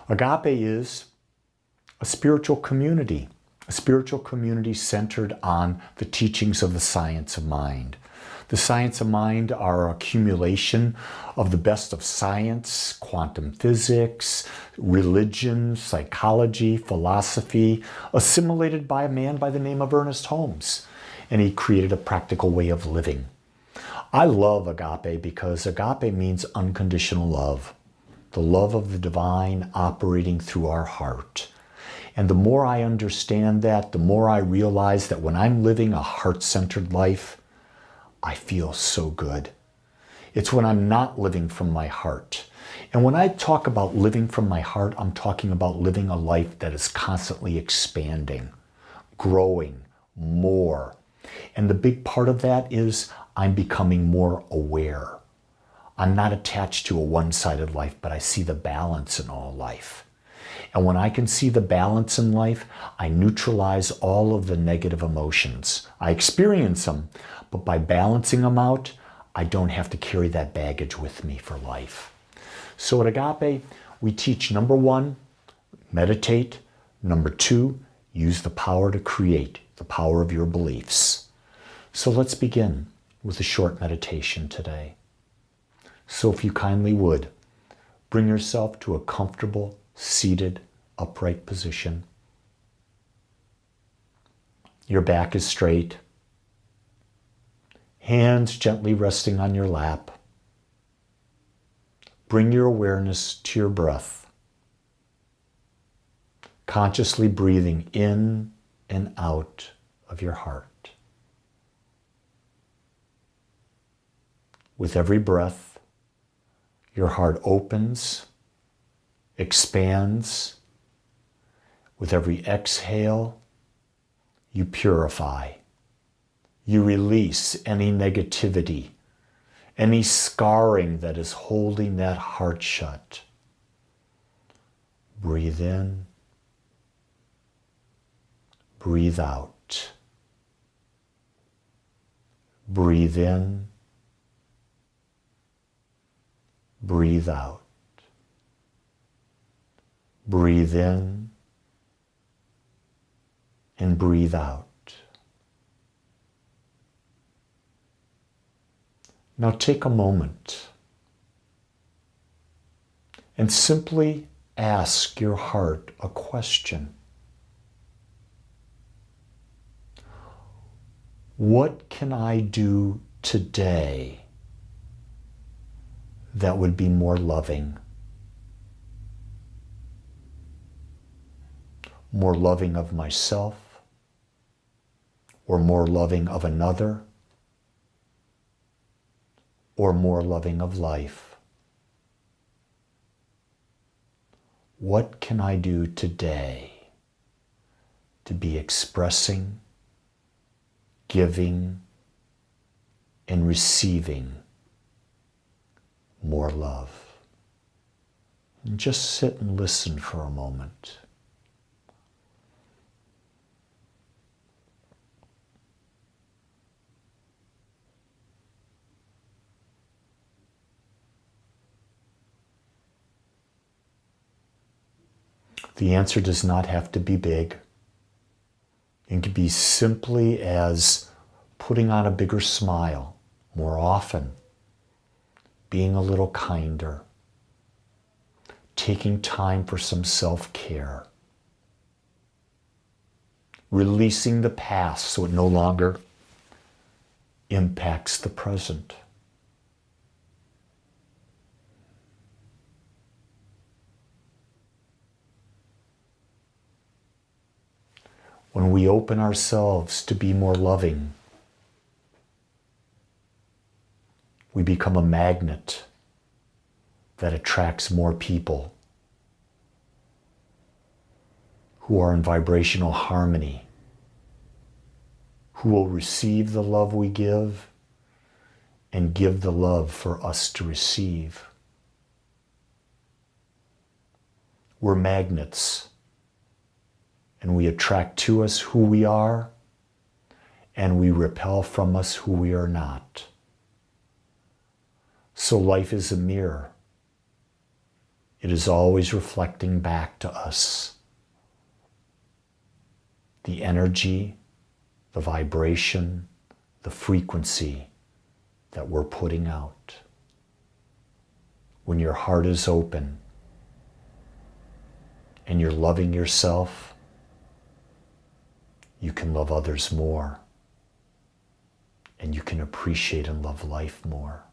Agape is a spiritual community centered on the teachings of the science of mind. The science of mind are an accumulation of the best of science, quantum physics, religion, psychology, philosophy, assimilated by a man by the name of Ernest Holmes. And he created a practical way of living. I love agape because agape means unconditional love, the love of the divine operating through our heart. And the more I understand that, the more I realize that when I'm living a heart-centered life, I feel so good. It's when I'm not living from my heart. And when I talk about living from my heart, I'm talking about living a life that is constantly expanding, growing more. And the big part of that is I'm becoming more aware. I'm not attached to a one-sided life, but I see the balance in all life. And when I can see the balance in life, I neutralize all of the negative emotions. I experience them, but by balancing them out, I don't have to carry that baggage with me for life. So at Agape, we teach number 1, meditate. Number 2, use the power to create, the power of your beliefs. So let's begin with a short meditation today. So if you kindly would, bring yourself to a comfortable, seated, upright position. Your back is straight. Hands gently resting on your lap. Bring your awareness to your breath. Consciously breathing in and out of your heart. With every breath, your heart opens, expands. With every exhale, you purify. You release any negativity, any scarring that is holding that heart shut. Breathe in, breathe out. Breathe in, breathe out. Breathe in and breathe out. Now take a moment and simply ask your heart a question. What can I do today that would be more loving? More loving of myself, or more loving of another, or more loving of life? What can I do today to be expressing, giving, and receiving more love? And just sit and listen for a moment. The answer does not have to be big. It can be simply as putting on a bigger smile more often, being a little kinder, taking time for some self-care, releasing the past so it no longer impacts the present. When we open ourselves to be more loving, we become a magnet that attracts more people who are in vibrational harmony, who will receive the love we give and give the love for us to receive. We're magnets. And we attract to us who we are, and we repel from us who we are not. So life is a mirror. it is always reflecting back to us the energy, the vibration, the frequency that we're putting out. When your heart is open and you're loving yourself, you can love others more, and you can appreciate and love life more.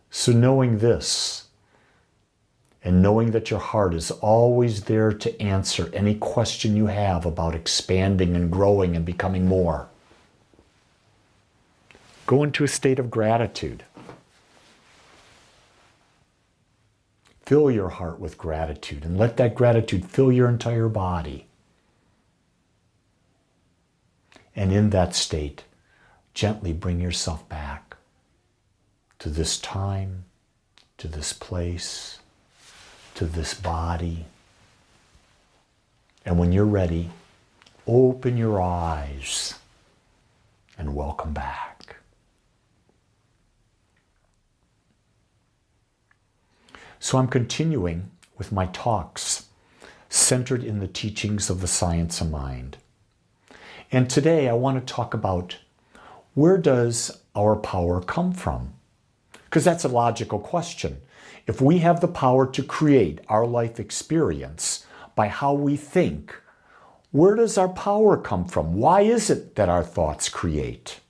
So knowing this, and knowing that your heart is always there to answer any question you have about expanding and growing and becoming more, go into a state of gratitude. Fill your heart with gratitude and let that gratitude fill your entire body. And in that state, gently bring yourself back to this time, to this place, to this body. And when you're ready, open your eyes and welcome back. So I'm continuing with my talks centered in the teachings of the science of mind. And today I want to talk about, where does our power come from? Because that's a logical question. If we have the power to create our life experience by how we think, where does our power come from? Why is it that our thoughts create?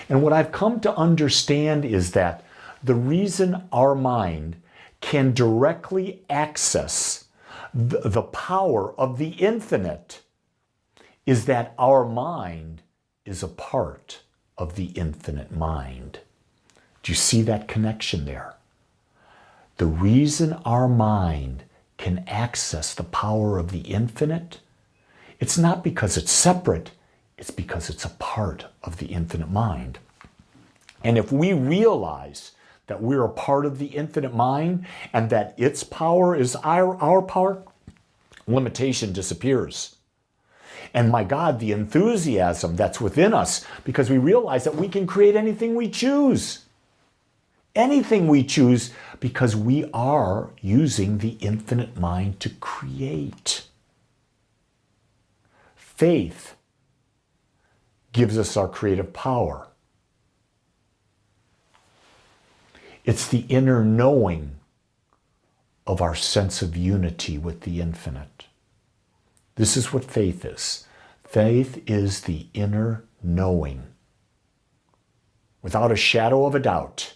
And what I've come to understand is that the reason our mind can directly access the power of the infinite is that our mind is a part of the infinite mind. Do you see that connection there? The reason our mind can access the power of the infinite, it's not because it's separate, it's because it's a part of the infinite mind. And if we realize that we're a part of the infinite mind and that its power is our power, limitation disappears. And my God, the enthusiasm that's within us, because we realize that we can create anything we choose. Anything we choose, because we are using the infinite mind to create. Faith gives us our creative power. It's the inner knowing of our sense of unity with the infinite. This is what faith is. Faith is the inner knowing, without a shadow of a doubt,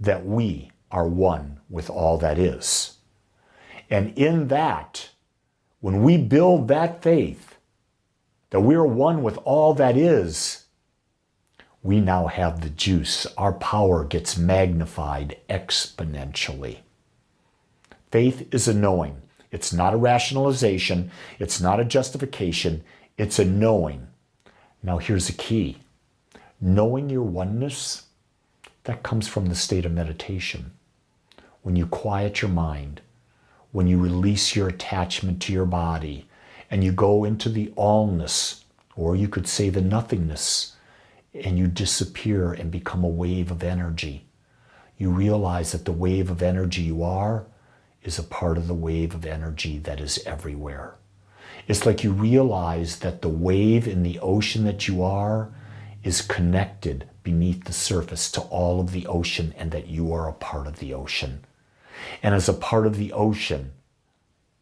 that we are one with all that is. And in that, when we build that faith, that we are one with all that is, we now have the juice. Our power gets magnified exponentially. Faith is a knowing. It's not a rationalization. It's not a justification. It's a knowing. Now here's the key. Knowing your oneness, that comes from the state of meditation. When you quiet your mind, when you release your attachment to your body, and you go into the allness, or you could say the nothingness, and you disappear and become a wave of energy. You realize that the wave of energy you are is a part of the wave of energy that is everywhere. It's like you realize that the wave in the ocean that you are is connected beneath the surface to all of the ocean, and that you are a part of the ocean. And as a part of the ocean,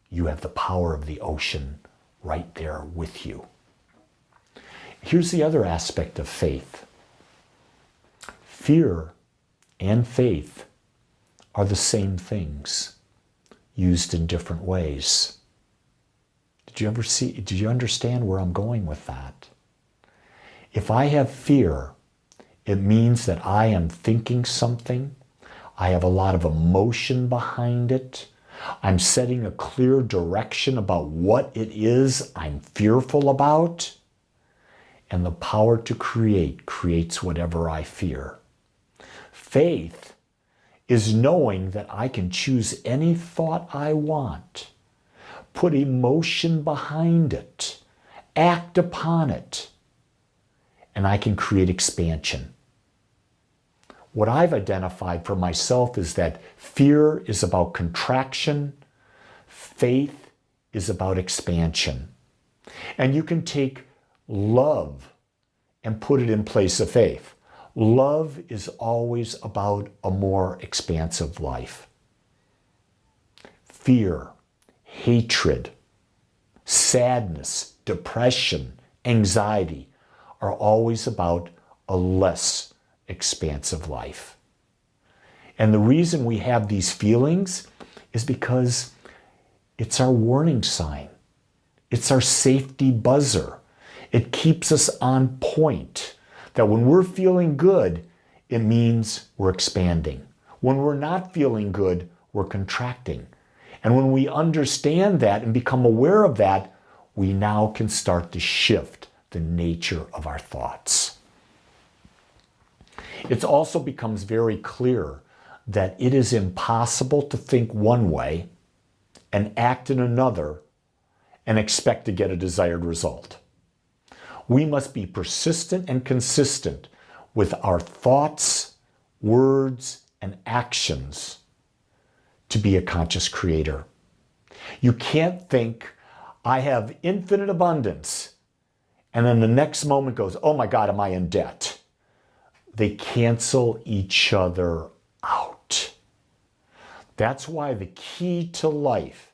you have the power of the ocean right there with you. Here's the other aspect of faith. Fear and faith are the same things, used in different ways. Did you understand where I'm going with that? If I have fear, it means that I am thinking something. I have a lot of emotion behind it. I'm setting a clear direction about what it is I'm fearful about. And the power to create creates whatever I fear. Faith is knowing that I can choose any thought I want, put emotion behind it, act upon it, and I can create expansion. What I've identified for myself is that fear is about contraction, faith is about expansion. And you can take love and put it in place of faith. Love is always about a more expansive life. Fear, hatred, sadness, depression, anxiety are always about a less expansive life. And the reason we have these feelings is because it's our warning sign. It's our safety buzzer. It keeps us on point. That when we're feeling good, it means we're expanding. When we're not feeling good, we're contracting. And when we understand that and become aware of that, we now can start to shift the nature of our thoughts. It also becomes very clear that it is impossible to think one way and act in another and expect to get a desired result. We must be persistent and consistent with our thoughts, words, and actions to be a conscious creator. You can't think, I have infinite abundance, and then the next moment goes, oh my God, am I in debt? They cancel each other out. That's why the key to life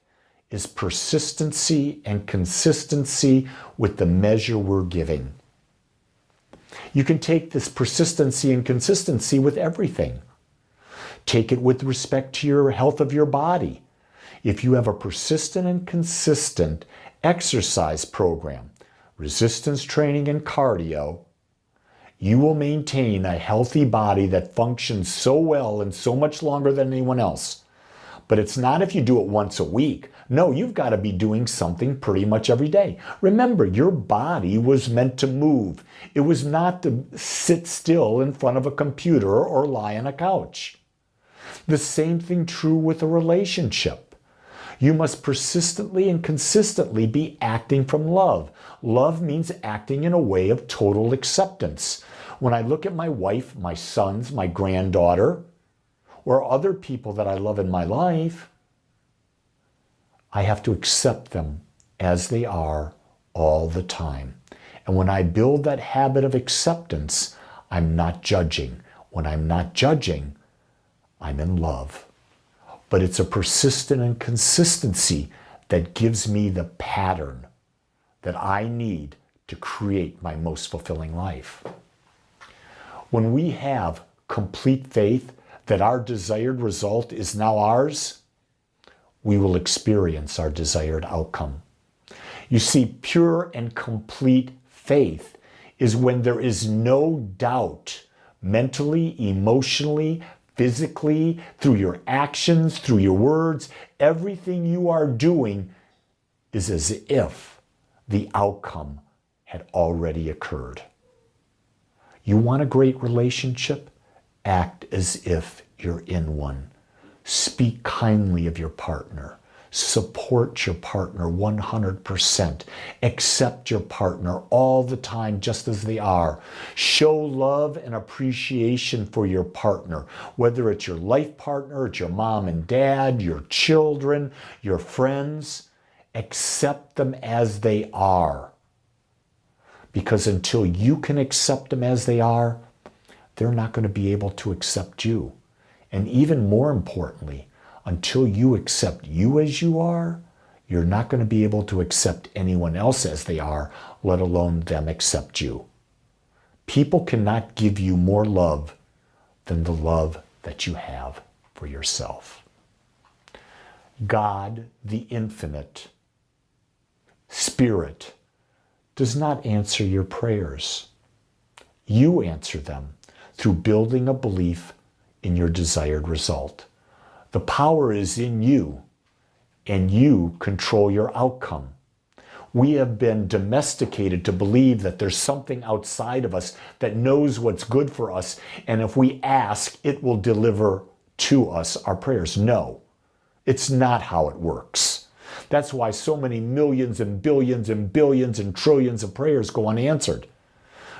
is persistency and consistency with the measure we're giving. You can take this persistency and consistency with everything. Take it with respect to your health of your body. If you have a persistent and consistent exercise program, resistance training and cardio, you will maintain a healthy body that functions so well and so much longer than anyone else. But it's not if you do it once a week. No, you've got to be doing something pretty much every day. Remember, your body was meant to move. It was not to sit still in front of a computer or lie on a couch. The same thing true with a relationship. You must persistently and consistently be acting from love. Love means acting in a way of total acceptance. When I look at my wife, my sons, my granddaughter, or other people that I love in my life, I have to accept them as they are all the time. And when I build that habit of acceptance, I'm not judging. When I'm not judging, I'm in love. But it's a persistent and consistency that gives me the pattern that I need to create my most fulfilling life. When we have complete faith that our desired result is now ours, we will experience our desired outcome. You see, pure and complete faith is when there is no doubt mentally, emotionally, physically, through your actions, through your words, everything you are doing is as if the outcome had already occurred. You want a great relationship? Act as if you're in one. Speak kindly of your partner. Support your partner 100%. Accept your partner all the time just as they are. Show love and appreciation for your partner, whether it's your life partner, it's your mom and dad, your children, your friends. Accept them as they are. Because until you can accept them as they are, they're not going to be able to accept you. And even more importantly, until you accept you as you are, you're not going to be able to accept anyone else as they are, let alone them accept you. People cannot give you more love than the love that you have for yourself. God, the infinite Spirit, does not answer your prayers. You answer them through building a belief in your desired result. The power is in you, and you control your outcome. We have been domesticated to believe that there's something outside of us that knows what's good for us, and if we ask, it will deliver to us our prayers. No, it's not how it works. That's why so many millions and billions and billions and trillions of prayers go unanswered.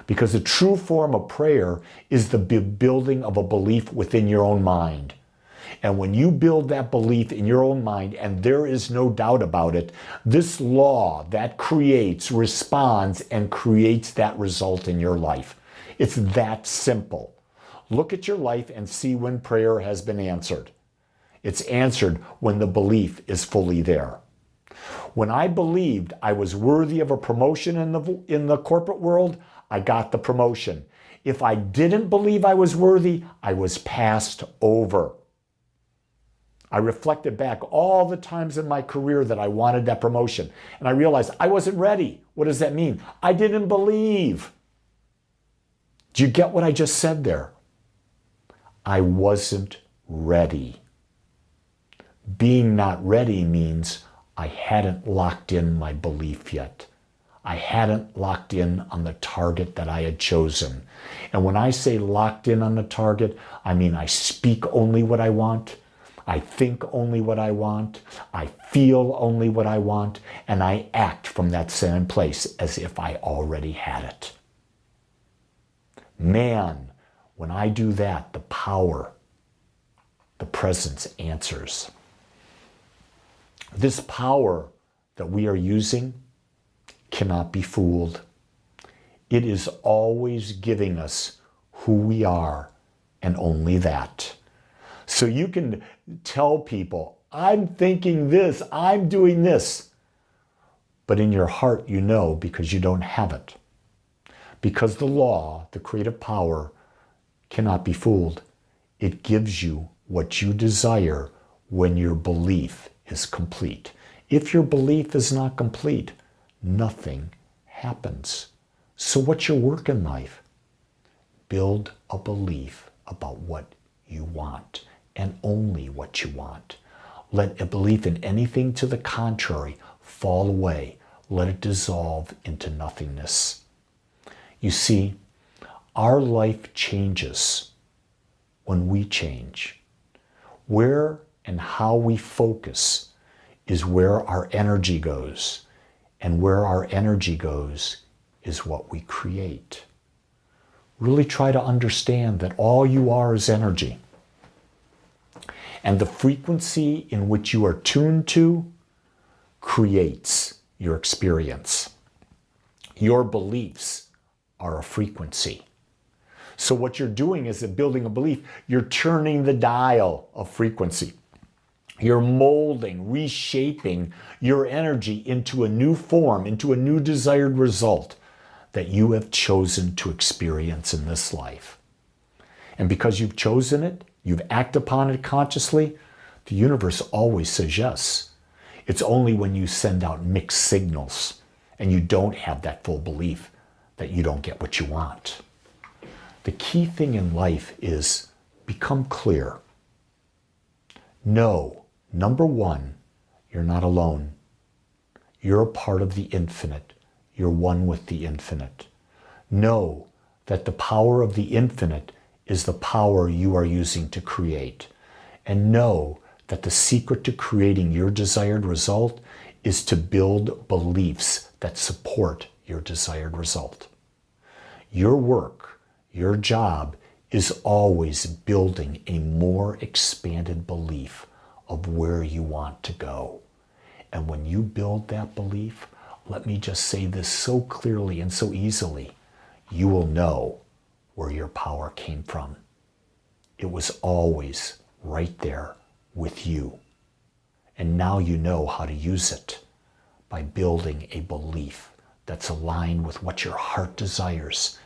Because the true form of prayer is the building of a belief within your own mind. And when you build that belief in your own mind, and there is no doubt about it, this law that creates, responds, and creates that result in your life. It's that simple. Look at your life and see when prayer has been answered. It's answered when the belief is fully there. When I believed I was worthy of a promotion in the corporate world, I got the promotion. If I didn't believe I was worthy, I was passed over. I reflected back all the times in my career that I wanted that promotion, and I realized I wasn't ready. What does that mean? I didn't believe. Do you get what I just said there? I wasn't ready. Being not ready means I hadn't locked in my belief yet. I hadn't locked in on the target that I had chosen. And when I say locked in on the target, I mean I speak only what I want, I think only what I want, I feel only what I want, and I act from that same place as if I already had it. Man, when I do that, the power, the presence answers. This power that we are using cannot be fooled. It is always giving us who we are and only that. So you can tell people, I'm thinking this, I'm doing this. But in your heart, you know because you don't have it. Because the law, the creative power, cannot be fooled. It gives you what you desire when your belief is complete. If your belief is not complete, nothing happens. So what's your work in life? Build a belief about what you want and only what you want. Let a belief in anything to the contrary fall away. Let it dissolve into nothingness. You see, our life changes when we change. Where and how we focus is where our energy goes. And where our energy goes is what we create. Really try to understand that all you are is energy. And the frequency in which you are tuned to creates your experience. Your beliefs are a frequency. So what you're doing is that building a belief, you're turning the dial of frequency. You're molding, reshaping your energy into a new form, into a new desired result that you have chosen to experience in this life. And because you've chosen it, you've acted upon it consciously, the universe always says yes. It's only when you send out mixed signals and you don't have that full belief that you don't get what you want. The key thing in life is become clear. Know, number one, you're not alone. You're a part of the infinite. You're one with the infinite. Know that the power of the infinite is the power you are using to create. And know that the secret to creating your desired result is to build beliefs that support your desired result. Your work, your job is always building a more expanded belief of where you want to go. And when you build that belief, let me just say this so clearly and so easily, you will know where your power came from. It was always right there with you. And now you know how to use it by building a belief that's aligned with what your heart desires.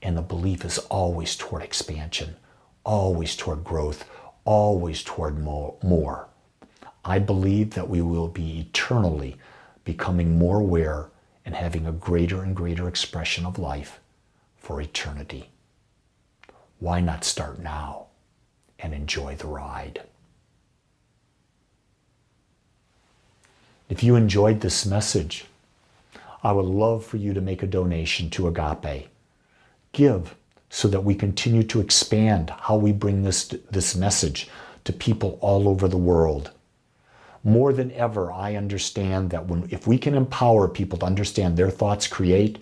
And the belief is always toward expansion, always toward growth, always toward more. I believe that we will be eternally becoming more aware and having a greater and greater expression of life for eternity. Why not start now and enjoy the ride? If you enjoyed this message, I would love for you to make a donation to Agape. Give so that we continue to expand how we bring this message to people all over the world. More than ever, I understand that if we can empower people to understand their thoughts create,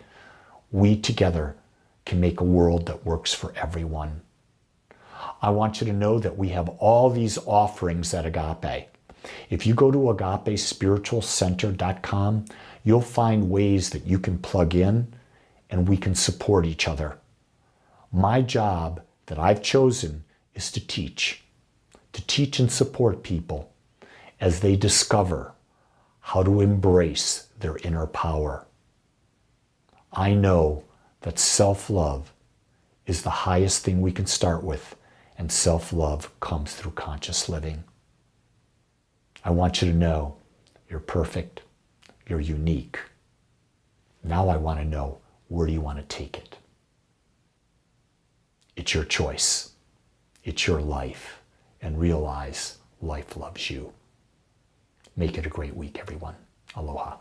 we together can make a world that works for everyone. I want you to know that we have all these offerings at Agape. If you go to agapespiritualcenter.com, you'll find ways that you can plug in and we can support each other. My job that I've chosen is to teach and support people as they discover how to embrace their inner power. I know that self-love is the highest thing we can start with, and self-love comes through conscious living. I want you to know you're perfect, you're unique. Now I want to know, where do you want to take it? It's your choice. It's your life. And realize life loves you. Make it a great week, everyone. Aloha.